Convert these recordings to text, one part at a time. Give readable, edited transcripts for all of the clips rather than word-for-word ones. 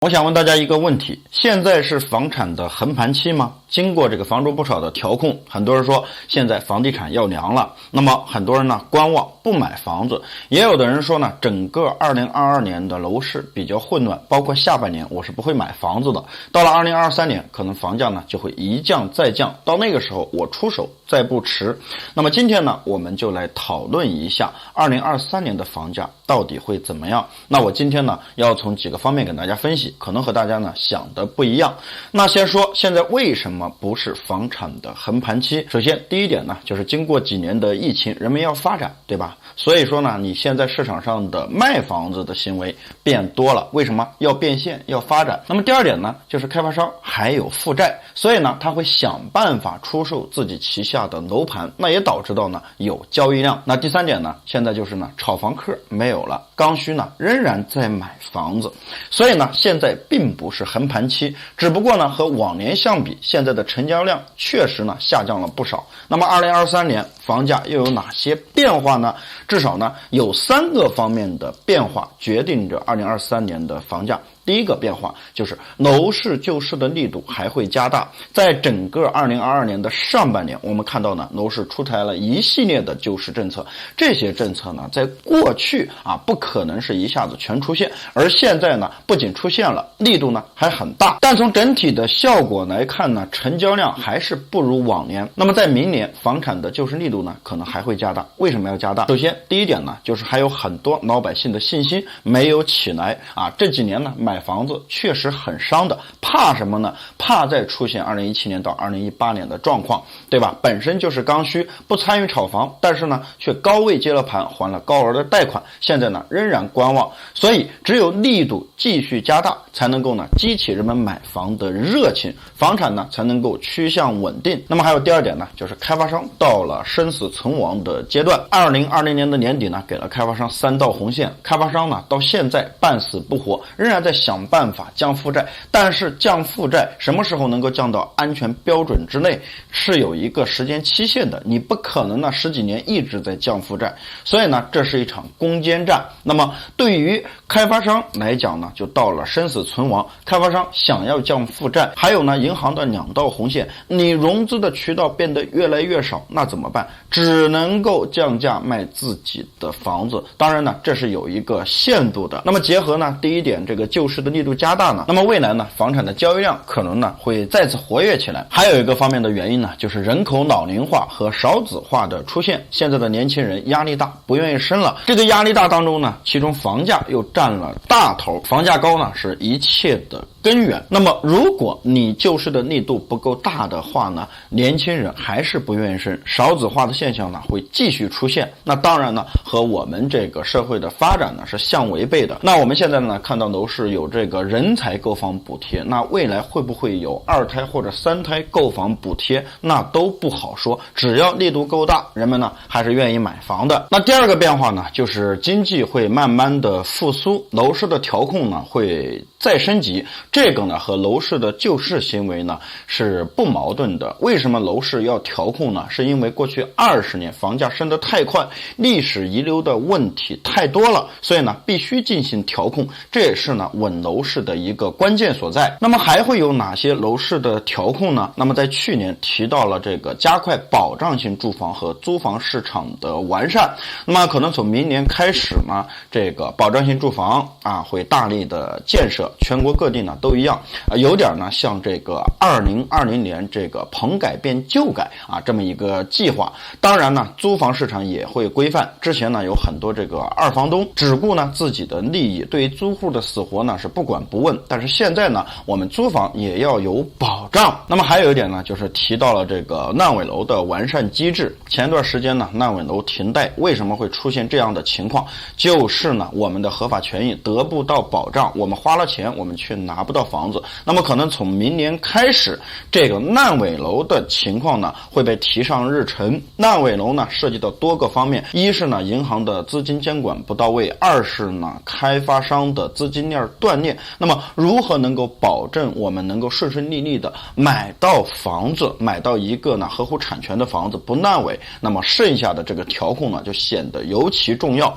我想问大家一个问题，现在是房产的横盘期吗？经过这个房住不炒的调控，很多人说现在房地产要凉了，那么很多人呢观望不买房子，也有的人说呢整个2022年的楼市比较混乱，包括下半年我是不会买房子的，到了2023年可能房价呢就会一降再降，到那个时候我出手再不迟。那么今天呢我们就来讨论一下2023年的房价到底会怎么样。那我今天呢要从几个方面给大家分析，可能和大家呢想的不一样。那先说现在为什么不是房产的横盘期。首先第一点呢，就是经过几年的疫情，人们要发展，对吧？所以说呢你现在市场上的卖房子的行为变多了，为什么？要变现，要发展。那么第二点呢，就是开发商还有负债，所以呢他会想办法出售自己旗下的楼盘，那也导致到呢有交易量。那第三点呢，现在就是呢炒房客没有了，刚需呢仍然在买房子，所以呢现在并不是横盘期，只不过呢和往年相比，现在的成交量确实呢下降了不少。那么2023年房价又有哪些变化呢？至少呢有3个方面的变化决定着2023年的房价。第一个变化就是楼市救市的力度还会加大，在整个2022年的上半年，我们看到呢楼市出台了一系列的救市政策，这些政策呢在过去不可能是一下子全出现，而现在呢不仅出现了，力度呢还很大，但从整体的效果来看呢，成交量还是不如往年。那么在明年房产的救市力度呢可能还会加大。为什么要加大？首先第一点呢，就是还有很多老百姓的信心没有起来这几年呢买房子确实很伤的，怕什么呢？怕再出现2017年到2018年的状况，对吧？本身就是刚需，不参与炒房，但是呢却高位接了盘，还了高额的贷款，现在呢仍然观望，所以只有力度继续加大，才能够呢激起人们买房的热情，房产呢才能够趋向稳定。那么还有第二点呢，就是开发商到了生死存亡的阶段。2020年的年底呢，给了开发商3道红线，开发商呢到现在半死不活，仍然在想办法降负债，但是降负债什么时候能够降到安全标准之内，是有一个时间期限的，你不可能呢10几年一直在降负债，所以呢这是一场攻坚战。那么对于开发商来讲呢，就到了生死存亡，开发商想要降负债，还有呢银行的2道红线，你融资的渠道变得越来越少，那怎么办？只能够降价卖自己的房子，当然呢这是有一个限度的。那么结合呢第一点这个救市的力度加大呢，那么未来呢房产的交易量可能呢会再次活跃起来。还有一个方面的原因呢，就是人口老龄化和少子化的出现，现在的年轻人压力大，不愿意生了。这个压力大当中呢，其中房价又占了大头，房价高呢是一切的根源。那么如果你救市的力度不够大的话呢，年轻人还是不愿意生，少子化的现象呢会继续出现，那当然呢和我们这个社会的发展呢是相违背的。那我们现在呢看到楼市有这个人才购房补贴，那未来会不会有2胎或者3胎购房补贴，那都不好说，只要力度够大，人们呢还是愿意买房的。那第二个变化呢，就是经济会慢慢的复苏，楼市的调控呢会再升级，这个呢和楼市的救市行为呢是不矛盾的。为什么楼市要调控呢？是因为过去20年房价升得太快，历史遗留的问题太多了，所以呢必须进行调控，这也是呢稳楼市的一个关键所在。那么还会有哪些楼市的调控呢？那么在去年提到了这个加快保障性住房和租房市场的完善，那么可能从明年开始呢，这个保障性住房会大力的建设，全国各地呢都一样，有点呢像这个2020年这个棚改变旧改这么一个计划。当然呢租房市场也会规范，之前呢有很多这个二房东只顾呢自己的利益，对于租户的死活呢是不管不问，但是现在呢我们租房也要有保障。那么还有一点呢，就是提到了这个烂尾楼的完善机制。前段时间呢烂尾楼停贷，为什么会出现这样的情况？就是呢我们的合法权益得不到保障，我们花了钱我们却拿不到房子。那么可能从明年开始，这个烂尾楼的情况呢会被提上日程。烂尾楼呢涉及到多个方面，一是呢银行的资金监管不到位，二是呢开发商的资金链断裂。那么如何能够保证我们能够顺顺利利的买到房子，买到一个呢合乎产权的房子不烂尾，那么剩下的这个调控呢就显得尤其重要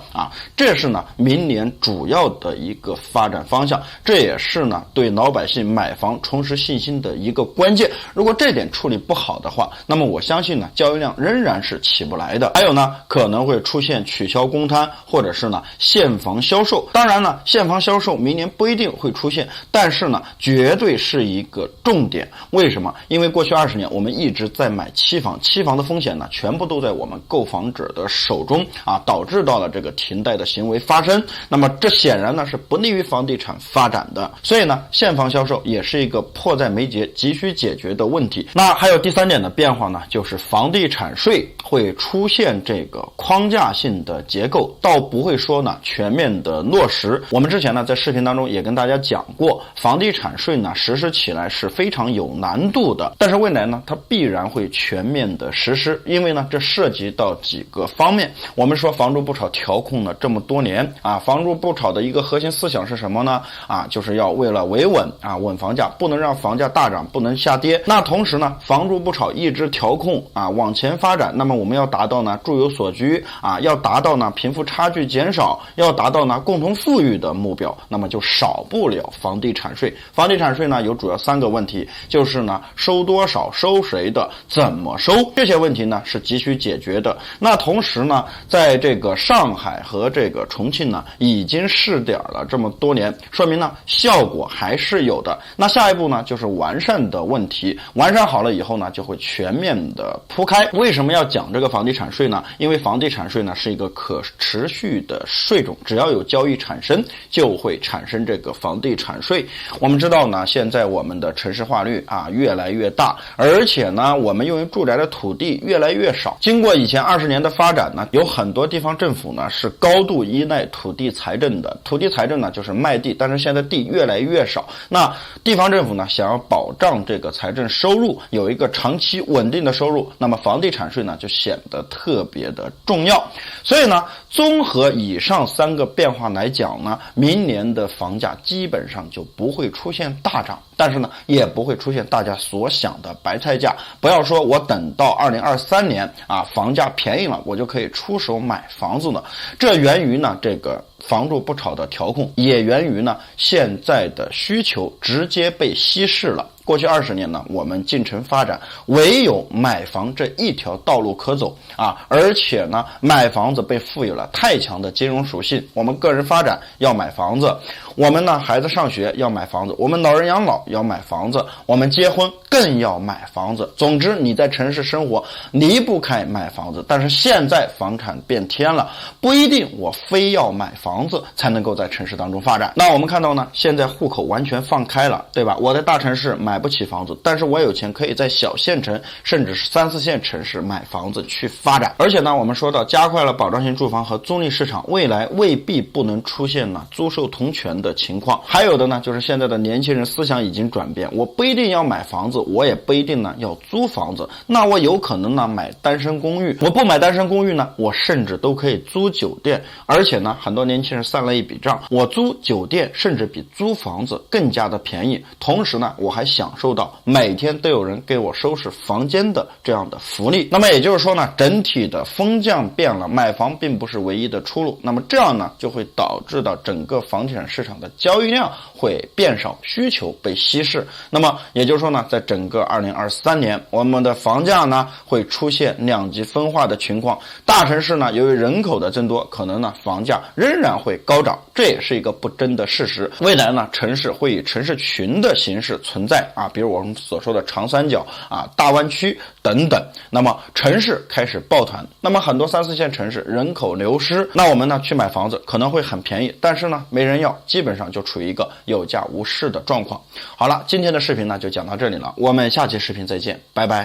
这这是呢明年主要的一个发展方向，这也是呢对老百姓买房重拾信心的一个关键。如果这点处理不好的话，那么我相信呢交易量仍然是起不来的。还有呢可能会出现取消公摊，或者是呢现房销售。当然呢现房销售明年不一定会出现，但是呢绝对是一个重点。为什么？因为过去20年我们一直在买期房，期房的风险呢全部都在我们购房者的手中啊，导致到了这个停贷的行为发生。那么这显然呢是不利于房地产发展的，所以呢现房销售也是一个迫在眉睫急需解决的问题。那还有第3点的变化呢，就是房地产税会出现这个框架性的结构，倒不会说呢全面的落实。我们之前呢在视频当中也跟大家讲过，房地产税呢实施起来是非常有难度的，但是未来呢它必然会全面的实施，因为呢这涉及到几个方面。我们说房住不炒调控了这么多年啊，房住不炒的一个核心思想是什么呢？啊，就是要为了维稳啊，稳房价，不能让房价大涨，不能下跌。那同时呢，房住不炒一直调控啊，往前发展，那么我们要达到呢住有所居啊，要达到呢贫富差距减少，要达到呢共同富裕的目标，那么就少不了房地产税。房地产税呢有主要3个问题，就是呢收多少、收谁的、怎么收，这些问题呢是急需解决的。那同时呢，在这个上海和这个重庆呢已经试点了这么多年，说明呢效果还是有的。那下一步呢就是完善的问题，完善好了以后呢就会全面的铺开。为什么要讲这个房地产税呢？因为房地产税呢是一个可持续的税种，只要有交易产生就会产生这个房地产税。我们知道呢现在我们的城市化率啊越来越大，而且呢我们用于住宅的土地越来越少。经过以前20年的发展呢，有很多地方政府呢是高度依赖土地财政的。土地财政呢就是卖地，但是现在地越来越少，那地方政府呢想要保障这个财政收入，有一个长期稳定的收入，那么房地产税呢就显得特别的重要。所以呢综合以上3个变化来讲呢，明年的房价基本上就不会出现大涨，但是呢也不会出现大家所想的白菜价。不要说我等到2023年啊房价便宜了我就可以出手买房子了，这源于呢这个房住不炒的调控，也源于呢现在的需求直接被稀释了。过去20年呢，我们进程发展唯有买房这一条道路可走啊，而且呢，买房子被赋予了太强的金融属性。我们个人发展要买房子，我们呢孩子上学要买房子，我们老人养老要买房子，我们结婚更要买房子。总之，你在城市生活离不开买房子。但是现在房产变天了，不一定我非要买房子才能够在城市当中发展。那我们看到呢，现在户口完全放开了，对吧？我在大城市买不起房子，但是我有钱可以在小县城甚至是3、4线城市买房子去发展。而且呢，我们说到加快了保障性住房和租赁市场，未来未必不能出现呢租售同权的情况。还有的呢，就是现在的年轻人思想已经转变，我不一定要买房子，我也不一定呢要租房子，那我有可能呢买单身公寓，我不买单身公寓呢，我甚至都可以租酒店。而且呢，很多年轻人算了一笔账，我租酒店甚至比租房子更加的便宜，同时呢我还享受到每天都有人给我收拾房间的这样的福利。那么也就是说呢，整体的风向变了，买房并不是唯一的出路。那么这样呢，就会导致到整个房地产市场的交易量会变少，需求被稀释。那么也就是说呢，在整个2023年，我们的房价呢会出现2极分化的情况。大城市呢，由于人口的增多，可能呢房价仍然会高涨，这也是一个不争的事实。未来呢，城市会以城市群的形式存在啊，比如我们所说的长三角啊、大湾区等等。那么城市开始抱团，那么很多3、4线城市人口流失，那我们呢去买房子可能会很便宜，但是呢没人要，基本上就处于一个有价无市的状况。好了，今天的视频呢就讲到这里了，我们下期视频再见，拜拜。